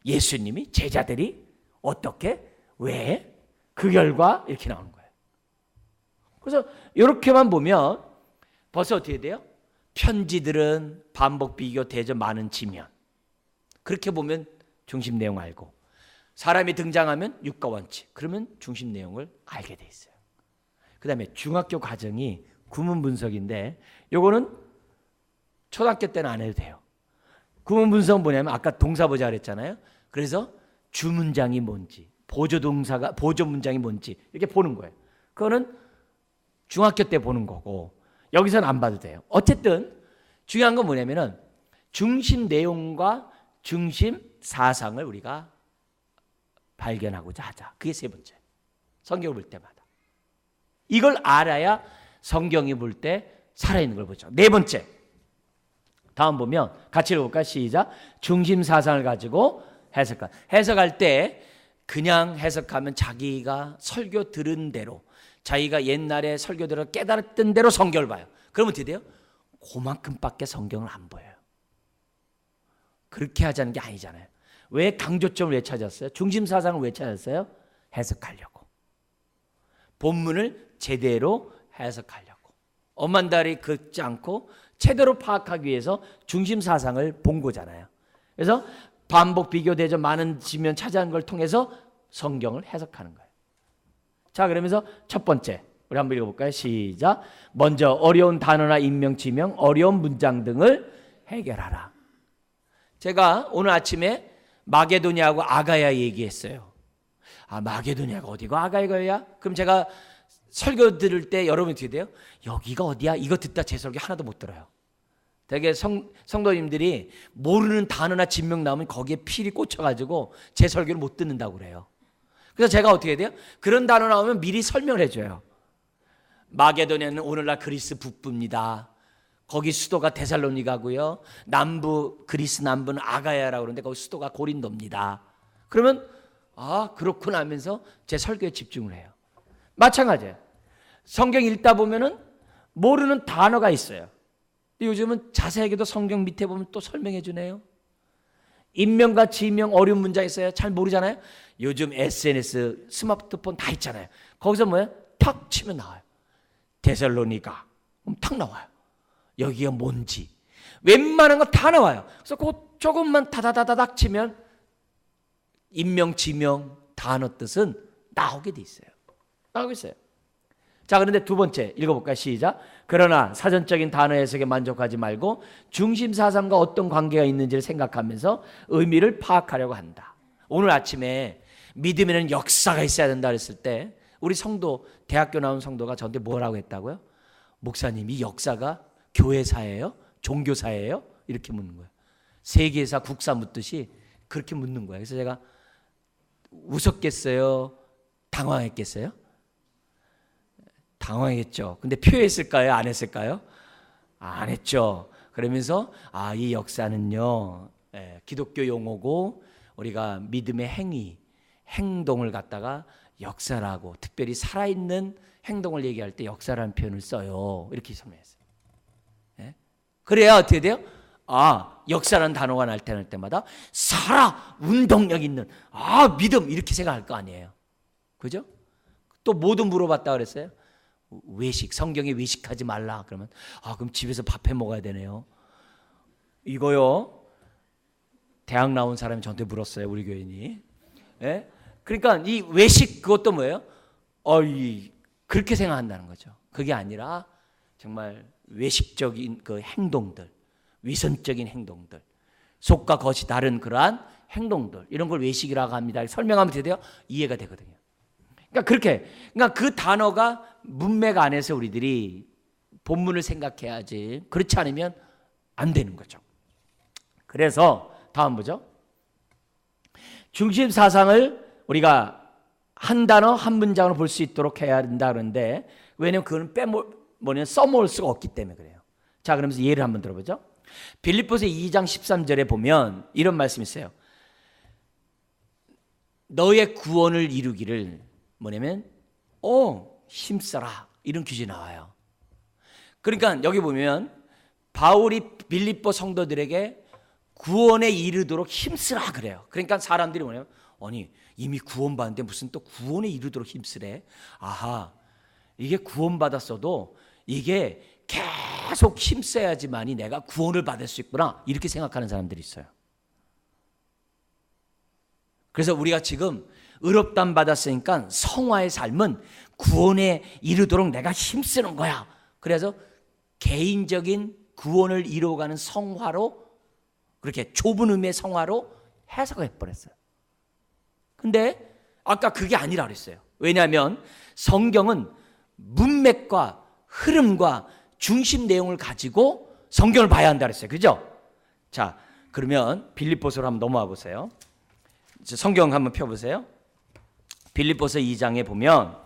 예수님이 제자들이 어떻게 왜 그 결과 이렇게 나오는 거예요. 그래서 이렇게만 보면 벌써 어떻게 돼요? 편지들은 반복, 비교, 대조, 많은, 지면. 그렇게 보면 중심 내용 알고, 사람이 등장하면 육가 원칙, 그러면 중심 내용을 알게 돼 있어요. 그 다음에 중학교 과정이 구문 분석인데 요거는 초등학교 때는 안 해도 돼요. 구문 분석은 뭐냐면 아까 동사 보자 그랬잖아요. 그래서 주문장이 뭔지, 보조 문장이 뭔지 이렇게 보는 거예요. 그거는 중학교 때 보는 거고 여기서는 안 봐도 돼요. 어쨌든 중요한 건 뭐냐면은 중심 내용과 중심 사상을 우리가 발견하고자 하자. 그게 세 번째. 성경을 볼 때마다. 이걸 알아야 성경이 볼 때 살아있는 걸 보죠. 네 번째. 다음 보면 같이 읽어볼까요? 시작. 중심 사상을 가지고 해석할. 해석할 때 그냥 해석하면 자기가 설교 들은 대로, 자기가 옛날에 설교 들어 깨달았던 대로 성경을 봐요. 그러면 어떻게 돼요? 그만큼밖에 성경을 안 보여요. 그렇게 하자는 게 아니잖아요. 왜 강조점을 왜 찾았어요? 중심 사상을 왜 찾았어요? 해석하려고. 본문을 제대로 해석하려고. 엄한다리 긋지 않고 제대로 파악하기 위해서 중심 사상을 본 거잖아요. 그래서 반복, 비교, 대조, 많은, 지면 차지하는 걸 통해서 성경을 해석하는 거예요. 자, 그러면서 첫 번째 우리 한번 읽어볼까요? 시작. 먼저 어려운 단어나 인명, 지명, 어려운 문장 등을 해결하라. 제가 오늘 아침에 마게도냐하고 아가야 얘기했어요. 아, 마게도냐가 어디고 아가야가? 그럼 제가 설교 들을 때 여러분이 어떻게 돼요? 여기가 어디야? 이거 듣다 제 설교 하나도 못 들어요. 되게 성도님들이 모르는 단어나 진명 나오면 거기에 필이 꽂혀가지고 제 설교를 못 듣는다고 그래요. 그래서 제가 어떻게 해야 돼요? 그런 단어 나오면 미리 설명을 해줘요. 마게도냐는 오늘날 그리스 북부입니다. 거기 수도가 데살로니가고요. 그리스 남부는 아가야라고 그러는데 거기 수도가 고린도입니다. 그러면 그렇구나 하면서 제 설교에 집중을 해요. 마찬가지예요. 성경 읽다 보면은 모르는 단어가 있어요. 근데 요즘은 자세하게도 성경 밑에 보면 또 설명해 주네요. 인명과 지명 어려운 문장 있어요. 잘 모르잖아요. 요즘 SNS, 스마트폰 다 있잖아요. 거기서 뭐예요? 탁 치면 나와요. 데살로니가. 그럼 탁 나와요. 여기가 뭔지. 웬만한 거 다 나와요. 그래서 그 조금만 다다다닥 치면 인명, 지명, 단어 뜻은 나오게 돼 있어요. 나오고 있어요. 자, 그런데 두 번째 읽어볼까요? 시작. 그러나 사전적인 단어 해석에 만족하지 말고 중심 사상과 어떤 관계가 있는지를 생각하면서 의미를 파악하려고 한다. 오늘 아침에 믿음에는 역사가 있어야 된다 그랬을 때 우리 성도, 대학교 나온 성도가 저한테 뭐라고 했다고요? 목사님, 이 역사가 교회사예요? 종교사예요? 이렇게 묻는 거예요. 세계사, 국사 묻듯이 그렇게 묻는 거예요. 그래서 제가 웃었겠어요? 당황했겠어요? 당황했죠. 근데 표했을까요? 안 했을까요? 안 했죠. 그러면서 이 역사는요, 기독교 용어고 우리가 믿음의 행동을 갖다가 역사라고, 특별히 살아있는 행동을 얘기할 때 역사라는 표현을 써요. 이렇게 설명했어요. 그래야 어떻게 돼요? 역사라는 단어가 나타날 때마다 운동력 있는 믿음 이렇게 생각할 거 아니에요. 그죠? 또 뭐도 물어봤다 그랬어요? 외식, 성경에 외식하지 말라. 그러면 그럼 집에서 밥 해 먹어야 되네요. 이거요. 대학 나온 사람이 저한테 물었어요. 우리 교인이. 그러니까 이 외식 그것도 뭐예요? 그렇게 생각한다는 거죠. 그게 아니라 정말 외식적인 그 행동들, 위선적인 행동들, 속과 겉이 다른 그러한 행동들, 이런 걸 외식이라고 합니다. 설명하면 돼요? 이해가 되거든요. 그러니까 그 단어가 문맥 안에서 우리들이 본문을 생각해야지. 그렇지 않으면 안 되는 거죠. 그래서 다음 보죠. 중심 사상을 우리가 한 단어 한 문장으로 볼 수 있도록 해야 된다 그러는데, 왜냐하면 그거는 써먹을 수가 없기 때문에 그래요. 자, 그러면서 예를 한번 들어보죠. 빌립보서 2장 13절에 보면 이런 말씀이 있어요. 너의 구원을 이루기를 뭐냐면 힘써라, 이런 규정이 나와요. 그러니까 여기 보면 바울이 빌립보 성도들에게 구원에 이르도록 힘쓰라 그래요. 그러니까 사람들이 뭐냐면 이미 구원받는데 무슨 또 구원에 이르도록 힘쓰래. 이게 구원받았어도 이게 계속 힘써야지만이 내가 구원을 받을 수 있구나, 이렇게 생각하는 사람들이 있어요. 그래서 우리가 지금 의롭다함 받았으니까 성화의 삶은 구원에 이르도록 내가 힘쓰는 거야. 그래서 개인적인 구원을 이루어가는 성화로, 그렇게 좁은 의미의 성화로 해석을 해버렸어요. 근데 아까 그게 아니라 그랬어요. 왜냐하면 성경은 문맥과 흐름과 중심 내용을 가지고 성경을 봐야 한다 그랬어요. 그죠? 자, 그러면 빌립보서로 한번 넘어와 보세요. 성경 한번 펴보세요. 빌립보서 2장에 보면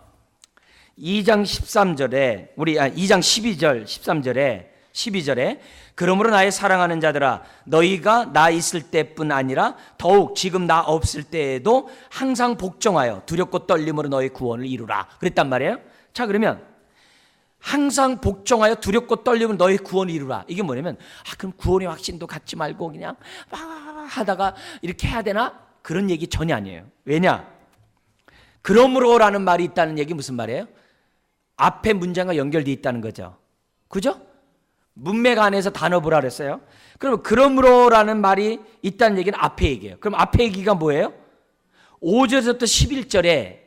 2장 13절에 2장 12절 13절에 12절에 그러므로 나의 사랑하는 자들아, 너희가 나 있을 때뿐 아니라 더욱 지금 나 없을 때에도 항상 복종하여 두렵고 떨림으로 너희 구원을 이루라, 그랬단 말이에요. 자, 그러면 항상 복종하여 두렵고 떨림으로 너희 구원을 이루라, 이게 뭐냐면 그럼 구원의 확신도 갖지 말고 그냥 하다가 이렇게 해야 되나? 그런 얘기 전혀 아니에요. 왜냐? 그러므로라는 말이 있다는 얘기 무슨 말이에요? 앞에 문장과 연결되어 있다는 거죠. 그죠? 문맥 안에서 단어 보라 그랬어요. 그러면 그러므로라는 말이 있다는 얘기는 앞에 얘기예요. 그럼 앞에 얘기가 뭐예요? 5절에서부터 11절에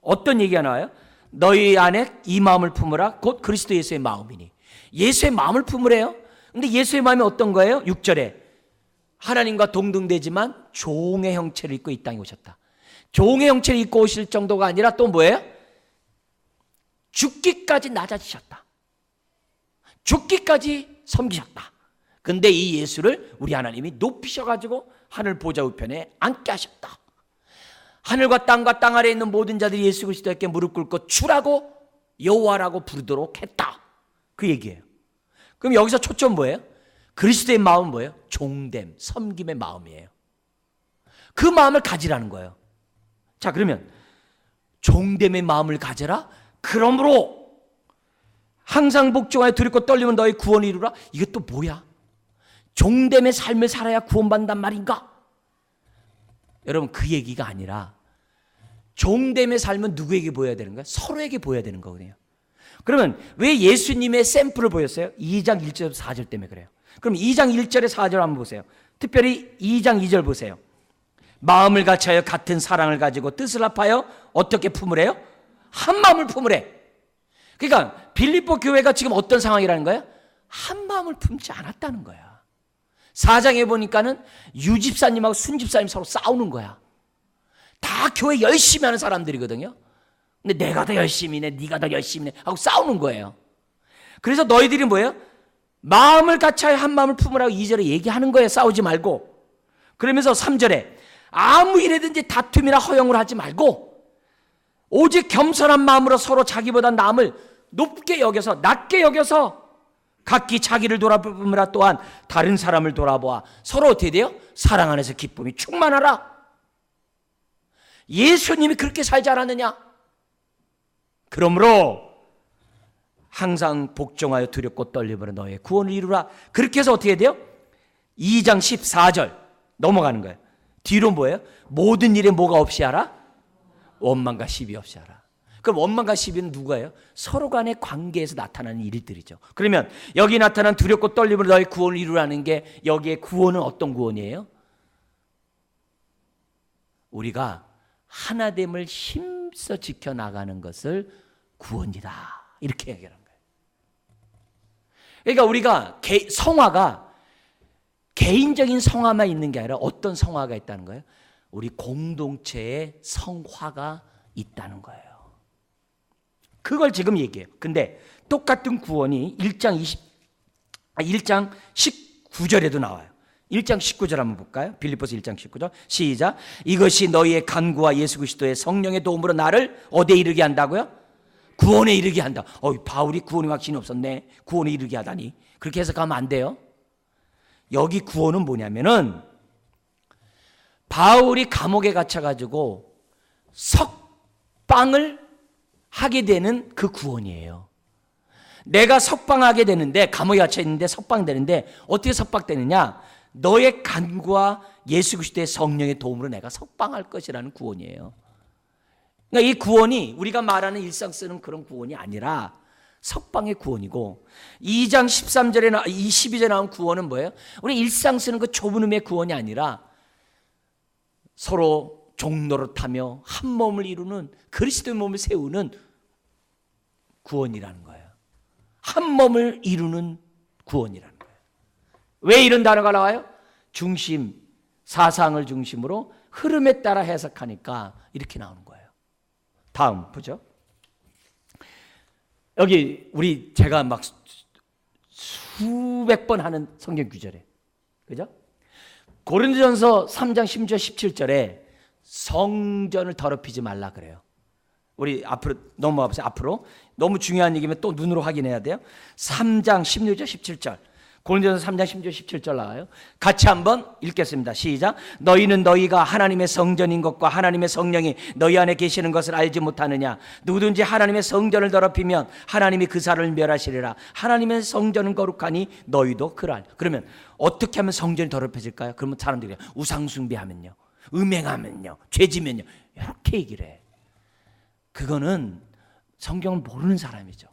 어떤 얘기가 나와요? 너희 안에 이 마음을 품으라, 곧 그리스도 예수의 마음이니. 예수의 마음을 품으래요. 근데 예수의 마음이 어떤 거예요? 6절에 하나님과 동등되지만 종의 형체를 입고 이 땅에 오셨다. 종의 형체를 입고 오실 정도가 아니라 또 뭐예요? 죽기까지 낮아지셨다. 죽기까지 섬기셨다. 근데 이 예수를 우리 하나님이 높이셔가지고 하늘 보좌 우편에 앉게 하셨다. 하늘과 땅 아래에 있는 모든 자들이 예수 그리스도에게 무릎 꿇고 주라고 여호와라고 부르도록 했다. 그 얘기예요. 그럼 여기서 초점 뭐예요? 그리스도의 마음은 뭐예요? 종됨, 섬김의 마음이에요. 그 마음을 가지라는 거예요. 자, 그러면 종됨의 마음을 가져라. 그러므로 항상 복종하여 두렵고 떨리면 너희 구원을 이루라. 이게 또 뭐야? 종됨의 삶을 살아야 구원받는단 말인가? 여러분, 그 얘기가 아니라 종됨의 삶은 누구에게 보여야 되는 거야? 서로에게 보여야 되는 거거든요. 그러면 왜 예수님의 샘플을 보였어요? 2장 1절 4절 때문에 그래요. 그럼 2장 1절에 4절 한번 보세요. 특별히 2장 2절 보세요. 마음을 같이하여 같은 사랑을 가지고 뜻을 합하여 어떻게 품으래요? 한 마음을 품으래. 그러니까 빌립보 교회가 지금 어떤 상황이라는 거예요? 한 마음을 품지 않았다는 거야. 4장에 보니까는 유집사님하고 순집사님 서로 싸우는 거야. 다 교회 열심히 하는 사람들이거든요. 근데 내가 더 열심히 해, 네가 더 열심히 해 하고 싸우는 거예요. 그래서 너희들이 뭐예요? 마음을 같이하여 한 마음을 품으라고 2절에 얘기하는 거예요. 싸우지 말고. 그러면서 3절에 아무 일에든지 다툼이나 허용을 하지 말고 오직 겸손한 마음으로 서로 자기보다 남을 높게 여겨서 낮게 여겨서 각기 자기를 돌아보므라 또한 다른 사람을 돌아보아 서로 어떻게 돼요? 사랑 안에서 기쁨이 충만하라. 예수님이 그렇게 살지 않았느냐? 그러므로 항상 복종하여 두렵고 떨림으로 너의 구원을 이루라. 그렇게 해서 어떻게 돼요? 2장 14절 넘어가는 거예요. 뒤로 뭐예요? 모든 일에 뭐가 없이 하라? 원망과 시비 없이 하라. 그럼 원망과 시비는 누구예요? 서로 간의 관계에서 나타나는 일들이죠. 그러면 여기 나타난 두렵고 떨림으로 너의 구원을 이루라는 게 여기에 구원은 어떤 구원이에요? 우리가 하나됨을 힘써 지켜나가는 것을 구원이다. 이렇게 얘기하는 거예요. 그러니까 우리가 성화가 개인적인 성화만 있는 게 아니라 어떤 성화가 있다는 거예요? 우리 공동체의 성화가 있다는 거예요. 그걸 지금 얘기해요. 근데 똑같은 구원이 1장 19절에도 나와요. 1장 19절 한번 볼까요? 빌립보서 1장 19절 시작. 이것이 너희의 간구와 예수 그리스도의 성령의 도움으로 나를 어디에 이르게 한다고요? 구원에 이르게 한다. 바울이 구원의 확신이 없었네. 구원에 이르게 하다니. 그렇게 해석하면 안 돼요. 여기 구원은 뭐냐면은 바울이 감옥에 갇혀가지고 석방을 하게 되는 그 구원이에요. 내가 석방하게 되는데, 감옥에 갇혀 있는데 석방되는데 어떻게 석방되느냐? 너의 간구와 예수 그리스도의 성령의 도움으로 내가 석방할 것이라는 구원이에요. 그러니까 이 구원이 우리가 말하는 일상 쓰는 그런 구원이 아니라 석방의 구원이고, 2장 13절에 22절에 나온 구원은 뭐예요? 우리 일상 쓰는 그 좁은 의미의 구원이 아니라 서로 종노릇하며 한 몸을 이루는 그리스도의 몸을 세우는 구원이라는 거예요. 한 몸을 이루는 구원이라는 거예요. 왜 이런 단어가 나와요? 중심, 사상을 중심으로 흐름에 따라 해석하니까 이렇게 나오는 거예요. 다음 보죠. 여기 제가 막 수백 번 하는 성경 구절에, 그죠? 고린도전서 3장 16절 17절에 성전을 더럽히지 말라 그래요. 우리 앞으로 넘어가 보세요. 앞으로 너무 중요한 얘기면 또 눈으로 확인해야 돼요. 3장 16절 17절 고린도전서 3장 16절 17절 나와요. 같이 한번 읽겠습니다. 시작. 너희는 너희가 하나님의 성전인 것과 하나님의 성령이 너희 안에 계시는 것을 알지 못하느냐? 누구든지 하나님의 성전을 더럽히면 하나님이 그 사람을 멸하시리라. 하나님의 성전은 거룩하니 너희도 그러하니. 그러면 어떻게 하면 성전이 더럽혀질까요? 그러면 사람들이 우상숭배하면요, 음행하면요, 죄지면요, 이렇게 얘기를 해. 그거는 성경을 모르는 사람이죠.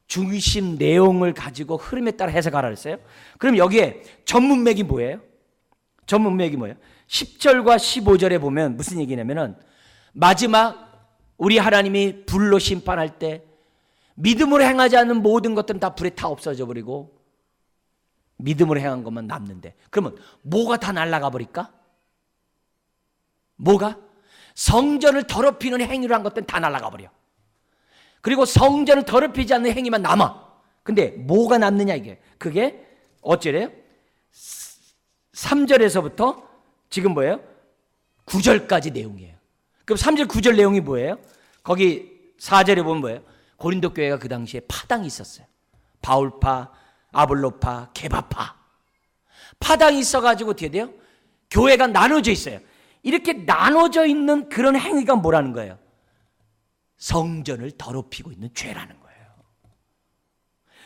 중심 내용을 가지고 흐름에 따라 해석하라 그랬어요. 그럼 여기에 전문맥이 뭐예요? 전문맥이 뭐예요? 10절과 15절에 보면 무슨 얘기냐면은 마지막 우리 하나님이 불로 심판할 때 믿음으로 행하지 않는 모든 것들은 다 불에 타 없어져 버리고 믿음으로 행한 것만 남는데, 그러면 뭐가 다 날아가 버릴까? 뭐가? 성전을 더럽히는 행위를 한 것들은 다 날아가 버려. 그리고 성전을 더럽히지 않는 행위만 남아. 근데 뭐가 남느냐 이게. 그게 어째래요? 3절에서부터 지금 뭐예요? 9절까지 내용이에요. 그럼 3절 9절 내용이 뭐예요? 거기 4절에 보면 뭐예요? 고린도 교회가 그 당시에 파당이 있었어요. 바울파, 아볼로파, 게바파. 파당이 있어가지고 어떻게 돼요? 교회가 나눠져 있어요. 이렇게 나눠져 있는 그런 행위가 뭐라는 거예요? 성전을 더럽히고 있는 죄라는 거예요.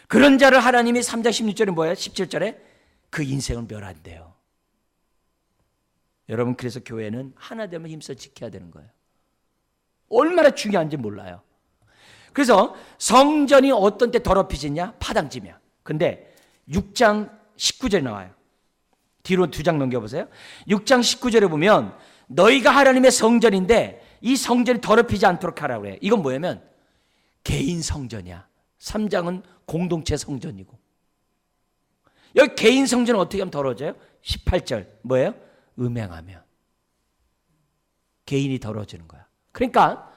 그런 자를 하나님이 3장 16절에 뭐예요? 17절에 그 인생을 멸한대요. 여러분, 그래서 교회는 하나 되면 힘써 지켜야 되는 거예요. 얼마나 중요한지 몰라요. 그래서 성전이 어떤 때 더럽혀지냐? 파당지면. 근데 6장 19절에 나와요. 뒤로 2장 넘겨보세요. 6장 19절에 보면 너희가 하나님의 성전인데 이 성전이 더럽히지 않도록 하라고 그래요. 이건 뭐냐면 개인 성전이야. 3장은 공동체 성전이고, 여기 개인 성전은 어떻게 하면 더러워져요? 18절 뭐예요? 음행하면 개인이 더러워지는 거야. 그러니까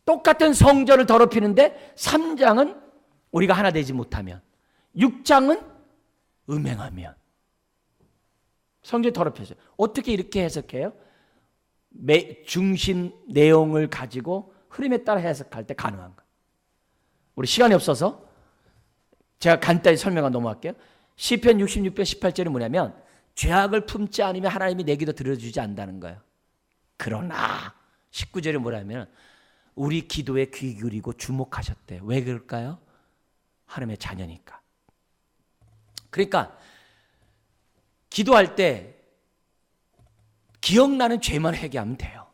똑같은 성전을 더럽히는데 3장은 우리가 하나 되지 못하면, 6장은 음행하면 성전이 더럽혀져요. 어떻게 이렇게 해석해요? 중심 내용을 가지고 흐름에 따라 해석할 때 가능한 거예요. 우리 시간이 없어서 제가 간단히 설명을 넘어갈게요. 시편 66편 18절이 뭐냐면 죄악을 품지 않으면 하나님이 내 기도 들어주지 않는다는 거예요. 그러나 19절이 뭐냐면 우리 기도에 귀 기울이고 주목하셨대. 왜 그럴까요? 하나님의 자녀니까. 그러니까 기도할 때 기억나는 죄만 회개하면 돼요.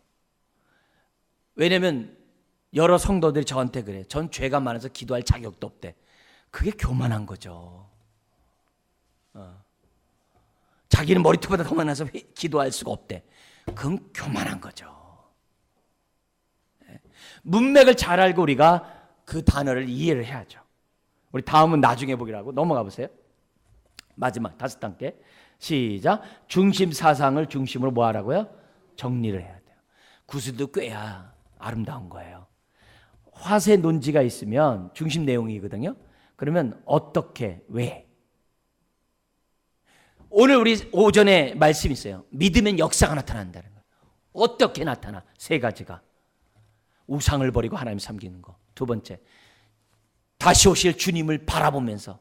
왜냐면 여러 성도들이 저한테 그래요. 전 죄가 많아서 기도할 자격도 없대. 그게 교만한 거죠. 자기는 머리털보다 더 많아서 기도할 수가 없대. 그건 교만한 거죠. 문맥을 잘 알고 우리가 그 단어를 이해를 해야죠. 우리 다음은 나중에 보기로 하고 넘어가 보세요. 마지막 5단계. 시작. 중심 사상을 중심으로 뭐 하라고요? 정리를 해야 돼요. 구슬도 꿰야 아름다운 거예요. 화세 논지가 있으면 중심 내용이거든요. 그러면 어떻게, 왜? 오늘 우리 오전에 말씀이 있어요. 믿으면 역사가 나타난다는 거예요. 어떻게 나타나? 3가지가. 우상을 버리고 하나님 섬기는 거. 2번째, 다시 오실 주님을 바라보면서.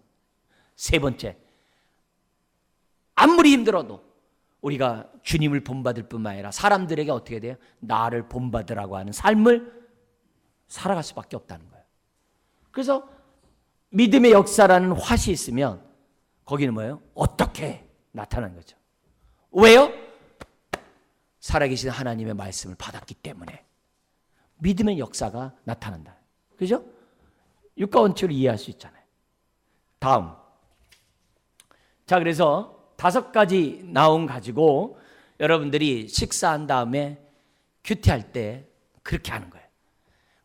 3번째, 아무리 힘들어도 우리가 주님을 본받을 뿐만 아니라 사람들에게 어떻게 돼요? 나를 본받으라고 하는 삶을 살아갈 수밖에 없다는 거예요. 그래서 믿음의 역사라는 화시 있으면 거기는 뭐예요? 어떻게 나타나는 거죠. 왜요? 살아계신 하나님의 말씀을 받았기 때문에 믿음의 역사가 나타난다. 그죠? 육가 원칙을 이해할 수 있잖아요. 다음. 자, 그래서 5가지 나온 가지고 여러분들이 식사한 다음에 큐티할 때 그렇게 하는 거예요.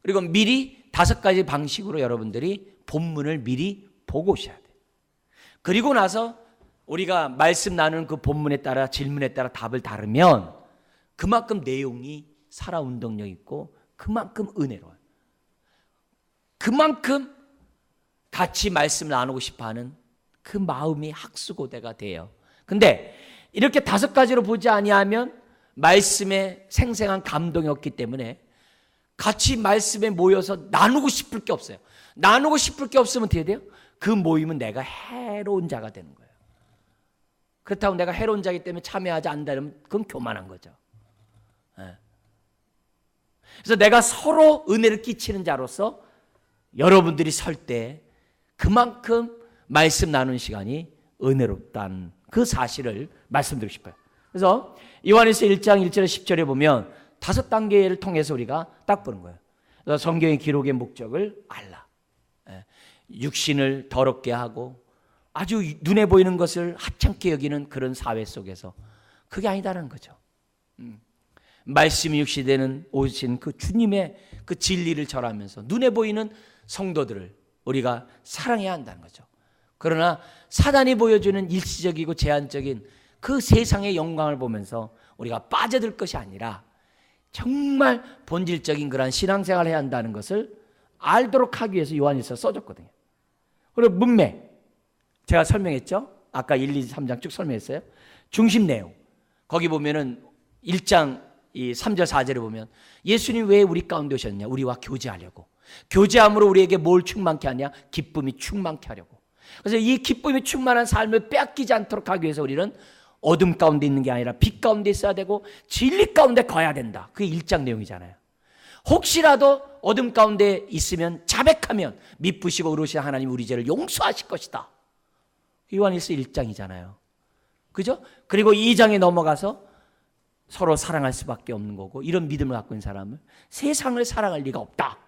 그리고 미리 5가지 방식으로 여러분들이 본문을 미리 보고 오셔야 돼요. 그리고 나서 우리가 말씀 나누는 그 본문에 따라 질문에 따라 답을 다르면 그만큼 내용이 살아 운동력 있고 그만큼 은혜로워요. 그만큼 같이 말씀 나누고 싶어하는 그 마음이 학수고대가 돼요. 근데 이렇게 5가지로 보지 아니하면 말씀에 생생한 감동이 없기 때문에 같이 말씀에 모여서 나누고 싶을 게 없어요. 나누고 싶을 게 없으면 어떻게 돼요? 그 모임은 내가 해로운 자가 되는 거예요. 그렇다고 내가 해로운 자이기 때문에 참여하지 않는다면 그건 교만한 거죠. 그래서 내가 서로 은혜를 끼치는 자로서 여러분들이 설 때 그만큼 말씀 나누는 시간이 은혜롭다는 그 사실을 말씀드리고 싶어요. 그래서 요한일서 1장 1절에 10절에 보면 5단계를 통해서 우리가 딱 보는 거예요. 그래서 성경의 기록의 목적을 알라. 육신을 더럽게 하고 아주 눈에 보이는 것을 하찮게 여기는 그런 사회 속에서 그게 아니다라는 거죠. 말씀이 육시되는 오신 그 주님의 그 진리를 절하면서 눈에 보이는 성도들을 우리가 사랑해야 한다는 거죠. 그러나 사단이 보여주는 일시적이고 제한적인 그 세상의 영광을 보면서 우리가 빠져들 것이 아니라 정말 본질적인 그런 신앙생활을 해야 한다는 것을 알도록 하기 위해서 요한일서 써줬거든요. 그리고 문맥, 제가 설명했죠. 아까 1, 2, 3장 쭉 설명했어요. 중심 내용, 거기 보면은 1장 3절 4절에 보면 예수님 왜 우리 가운데 오셨냐? 우리와 교제하려고. 교제함으로 우리에게 뭘 충만케 하냐? 기쁨이 충만케 하려고. 그래서 이 기쁨이 충만한 삶을 빼앗기지 않도록 하기 위해서 우리는 어둠 가운데 있는 게 아니라 빛 가운데 있어야 되고 진리 가운데 거야 된다. 그게 1장 내용이잖아요. 혹시라도 어둠 가운데 있으면 자백하면 미쁘시고 의로우신 하나님 우리 죄를 용서하실 것이다. 요한일서 1장이잖아요. 그죠? 그리고 2장에 넘어가서 서로 사랑할 수밖에 없는 거고, 이런 믿음을 갖고 있는 사람은 세상을 사랑할 리가 없다.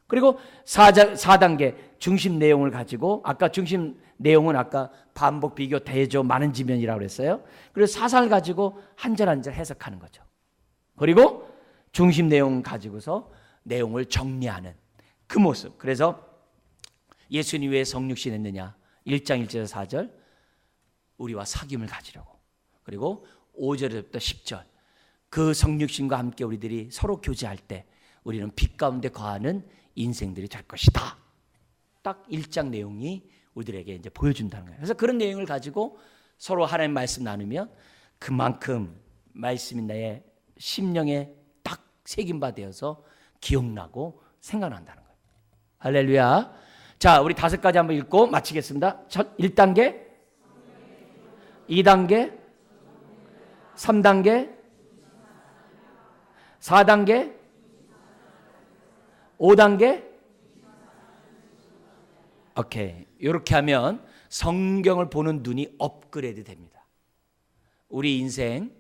그리고 4단계 중심 내용을 가지고, 아까 중심 내용은 아까 반복, 비교, 대조, 많은 지면이라고 그랬어요. 그리고 사상을 가지고 한 절 한 절 해석하는 거죠. 그리고 중심 내용 가지고서 내용을 정리하는 그 모습. 그래서 예수님이 왜 성육신 했느냐? 1장 1절에서 4절 우리와 사귐을 가지려고. 그리고 5절부터 10절 그 성육신과 함께 우리들이 서로 교제할 때 우리는 빛 가운데 거하는 인생들이 될 것이다. 딱 1장 내용이 우리들에게 이제 보여준다는 거예요. 그래서 그런 내용을 가지고 서로 하나님 말씀 나누면 그만큼 말씀이 나의 심령에 딱 새김바 되어서 기억나고 생각난다는 거예요. 할렐루야. 자, 우리 5가지 한번 읽고 마치겠습니다. 1단계, 2단계, 3단계, 4단계, 5단계. 오케이. 이렇게 하면 성경을 보는 눈이 업그레이드 됩니다. 우리 인생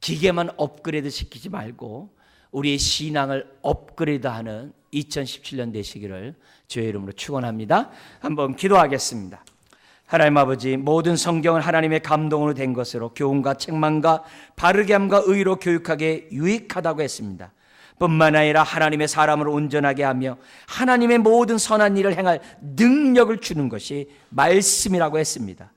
기계만 업그레이드 시키지 말고 우리의 신앙을 업그레이드하는 2017년 되시기를 주의 이름으로 축원합니다. 한번 기도하겠습니다. 하나님 아버지, 모든 성경은 하나님의 감동으로 된 것으로 교훈과 책망과 바르게 함과 의로 교육하게 유익하다고 했습니다. 뿐만 아니라 하나님의 사람을 온전하게 하며 하나님의 모든 선한 일을 행할 능력을 주는 것이 말씀이라고 했습니다.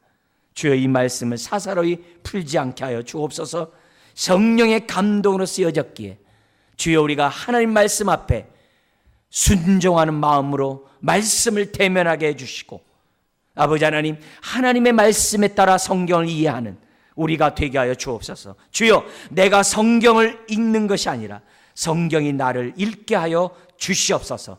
주여, 이 말씀을 사사로이 풀지 않게 하여 주옵소서. 성령의 감동으로 쓰여졌기에 주여, 우리가 하나님 말씀 앞에 순종하는 마음으로 말씀을 대면하게 해주시고, 아버지 하나님, 하나님의 말씀에 따라 성경을 이해하는 우리가 되게 하여 주옵소서. 주여, 내가 성경을 읽는 것이 아니라 성경이 나를 읽게 하여 주시옵소서.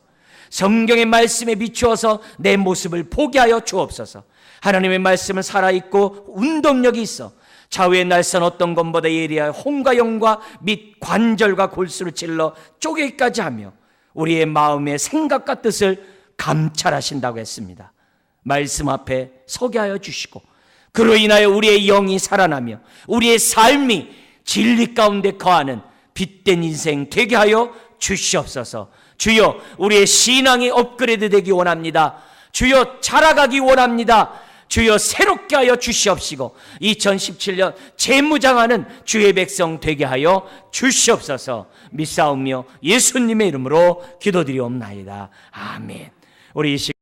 성경의 말씀에 비추어서 내 모습을 보게 하여 주옵소서. 하나님의 말씀은 살아있고 운동력이 있어 좌우의 날선 어떤 것보다 예리하여 혼과 영과 및 관절과 골수를 찔러 쪼개기까지 하며 우리의 마음의 생각과 뜻을 감찰하신다고 했습니다. 말씀 앞에 서게 하여 주시고 그로 인하여 우리의 영이 살아나며 우리의 삶이 진리 가운데 거하는 빛된 인생 되게 하여 주시옵소서. 주여, 우리의 신앙이 업그레이드 되기 원합니다. 주여, 자라가기 원합니다. 주여, 새롭게 하여 주시옵시고 2017년 재무장하는 주의 백성 되게 하여 주시옵소서. 믿사오며 예수님의 이름으로 기도드리옵나이다. 아멘. 우리 이 시간